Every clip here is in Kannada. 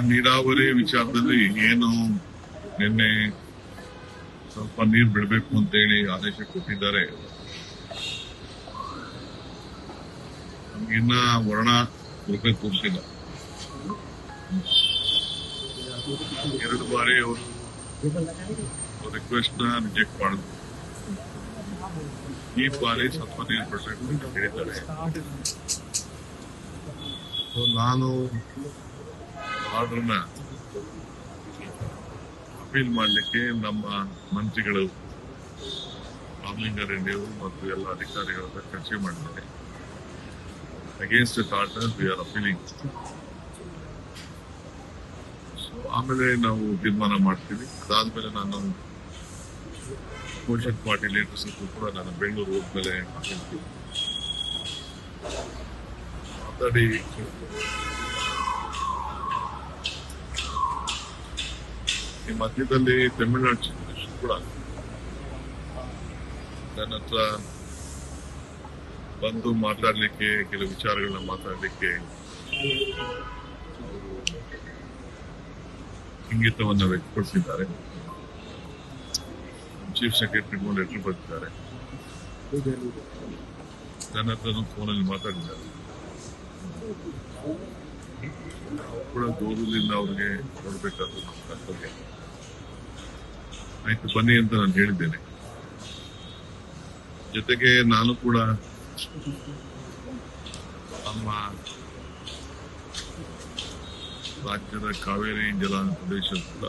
ನೀರಾವರಿ ವಿಚಾರದಲ್ಲಿ ಏನು ನಿನ್ನೆ ಸ್ವಲ್ಪ ನೀರು ಬಿಡಬೇಕು ಅಂತ ಹೇಳಿ ಆದೇಶ ಕೊಟ್ಟಿದ್ದಾರೆ. ನಮಗಿನ್ನ ವರ್ಣ ರೂಪಾಯಿ ತೋರಿಸಿಲ್ಲ. 2 ಬಾರಿ ಅವರು ರಿಕ್ವೆಸ್ಟ್ ನ ರಿಜೆಕ್ಟ್ ಮಾಡಿದ್ರು. ಈ ಬಾರಿ ಸ್ವಲ್ಪ ನೀರು ಬಿಡಬೇಕು ಅಂತ ಹೇಳಿದ್ದಾರೆ. ನಾನು ಆರ್ಡರ್ನ ಅಪೀಲ್ ಮಾಡಲಿಕ್ಕೆ ನಮ್ಮ ಮಂತ್ರಿಗಳು ರಾಮಲಿಂಗಾರೆಡ್ಡಿ ಅವರು ಮತ್ತು ಎಲ್ಲ ಅಧಿಕಾರಿಗಳ ಚರ್ಚೆ ಮಾಡಿದ್ದಾರೆ. Against the order we are appealing. ಆಮೇಲೆ ನಾವು ತೀರ್ಮಾನ ಮಾಡ್ತೀವಿ. ಅದಾದ್ಮೇಲೆ ನಾನು ಅಪೋಸಿಟ್ ಪಾರ್ಟಿ ಲೀಡರ್ಸ್ ಕೂಡ ನಾನು ಬೆಂಗಳೂರು ಹೋದ್ಮೇಲೆ ಮಾತಾಡಿ ಈ ಮಧ್ಯದಲ್ಲಿ ತಮಿಳುನಾಡು ಚೀಫ್ ಕೂಡ ನನ್ನ ಹತ್ರ ಬಂದು ಮಾತಾಡ್ಲಿಕ್ಕೆ, ಕೆಲವು ವಿಚಾರಗಳನ್ನ ಮಾತಾಡ್ಲಿಕ್ಕೆ ಅವರು ಇಂಗಿತವನ್ನು ವ್ಯಕ್ತಪಡಿಸಿದ್ದಾರೆ. ಚೀಫ್ ಸೆಕ್ರೆಟರಿ ಲೆಟರ್ ಬರೆದಿದ್ದಾರೆ. ನನ್ನ ಹತ್ರ ಫೋನಲ್ಲಿ ಮಾತಾಡಿದ್ದಾರೆ. ನಾವು ಕೂಡ ಗೌರವದಿಂದ ಅವ್ರಿಗೆ ನೋಡ್ಬೇಕಾದ್ರು ನಮ್ಮ ಕರ್ತವ್ಯ. ಆಯ್ತು ಬನ್ನಿ ಅಂತ ನಾನು ಹೇಳಿದ್ದೇನೆ. ಜೊತೆಗೆ ನಾನು ಕೂಡ ನಮ್ಮ ರಾಜ್ಯದ ಕಾವೇರಿ ಜಲ ಪ್ರದೇಶ ಕೂಡ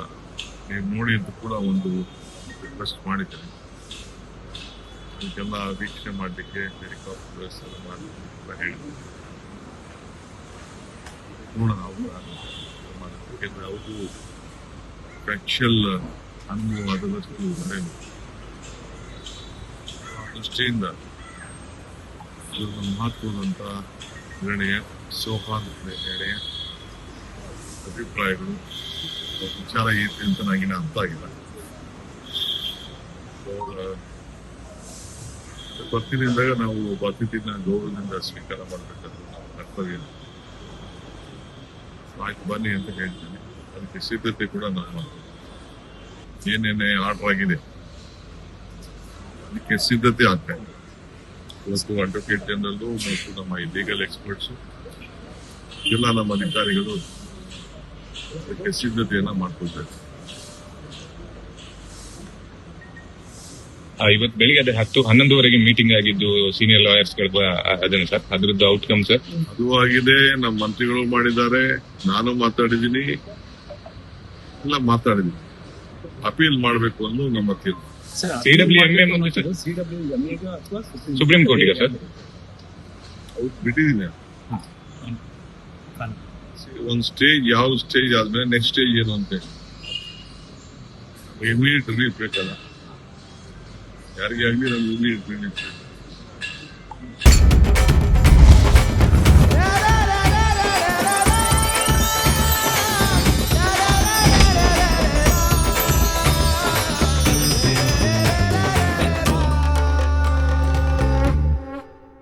ನೀವು ನೋಡಿ ಅಂತ ಕೂಡ ಒಂದು ರಿಕ್ವೆಸ್ಟ್ ಮಾಡಿದ್ದೇನೆ. ಇದಕ್ಕೆಲ್ಲ ವೀಕ್ಷಣೆ ಮಾಡಲಿಕ್ಕೆ ಹೆಲಿಕಾಪ್ಟರ್ ವ್ಯವಸ್ಥೆ ಮಾಡಲಿಕ್ಕೆ ಹೇಳಿದ್ದೇನೆ. ನೋಡೋಣ ಯಾಕೆಂದ್ರೆ ಅವರು ಫ್ಯಾಕ್ಚುಯಲ್ ಅನ್ನುವುದಷ್ಟು ದೃಷ್ಟಿಯಿಂದ ಇದೊಂದು ಮಹತ್ವದಂತ ನಿರ್ಣಯ, ಸೌಹಾರ್ದ ನಿರ್ಣಯ, ಅಭಿಪ್ರಾಯಗಳು, ವಿಚಾರ ಐತಿ ಅಂತ ನನಗಿನ ಅರ್ಥ ಆಗಿಲ್ಲ. ಬರ್ತಿದ್ದಾಗ ನಾವು ಒಬ್ಬ ಅತಿಥಿನ ಗೌರವದಿಂದ ಸ್ವೀಕಾರ ಮಾಡಬೇಕಾದ್ರೆ ನಾವು ಕರ್ತವ್ಯ. ಆಯ್ತು ಬನ್ನಿ ಅಂತ ಹೇಳ್ತೀನಿ. ಅದಕ್ಕೆ ಸಿದ್ಧತೆ ಕೂಡ ನಾನು ಮಾಡ್ತೀನಿ. ಏನೇನೆ ಆರ್ಡರ್ ಆಗಿದೆ ಅದಕ್ಕೆ ಸಿದ್ಧತೆ ಆಗ್ತಾ ಇದೆ. ಇವತ್ತು ಅಡ್ವೊಕೇಟ್ ಜನರಲ್ ಮತ್ತು ನಮ್ಮ ಲೀಗಲ್ ಎಕ್ಸ್ಪರ್ಟ್ಸ್ ಎಲ್ಲ ನಮ್ಮ ಅಧಿಕಾರಿಗಳು ಅದಕ್ಕೆ ಸಿದ್ಧತೆಯನ್ನ ಮಾಡ್ಕೊಳ್ತಾರೆ. ಇವತ್ತು ಬೆಳಿಗ್ಗೆ ಅದೇ 10-11ವರೆಗೆ ಮೀಟಿಂಗ್ ಆಗಿದ್ದು ಸೀನಿಯರ್ ಲಾಯರ್ಸ್ ಅದೇನು ಸರ್, ಅದ್ರದ್ದು ಔಟ್ಕಮ್ ಸರ್? ಅದು ಆಗಿದೆ. ನಮ್ಮ ಮಂತ್ರಿಗಳು ಮಾಡಿದ್ದಾರೆ, ನಾನು ಮಾತಾಡಿದ್ದೀನಿ, ಎಲ್ಲ ಮಾತಾಡಿದ್ದೀನಿ. ಅಪೀಲ್ ಮಾಡಬೇಕು ಅನ್ನೋ ನಮ್ಮ ತೀರ್ಮಾನ. ಸುಪ್ರೀಂ ಕೋರ್ಟಿಗೆ ಸರ್ ಬಿಟ್ಟಿದ್ದೀನಿ. ಒಂದು ಸ್ಟೇಜ್, ಯಾವ ಸ್ಟೇಜ್ ಆದ್ಮೇಲೆ ನೆಕ್ಸ್ಟ್ ಸ್ಟೇಜ್ ಏನು ಅಂತ ಇಮಿಡಿಯೇಟ್ ರಿಲೀಫ್ ಬೇಕಲ್ಲ ಯಾರಿಗೆ ಆಗಲಿ. ನಮ್ಗೆ ಇಮಿಡಿಯೇಟ್ ರಿಲೀಫ್ ಬೇಕು.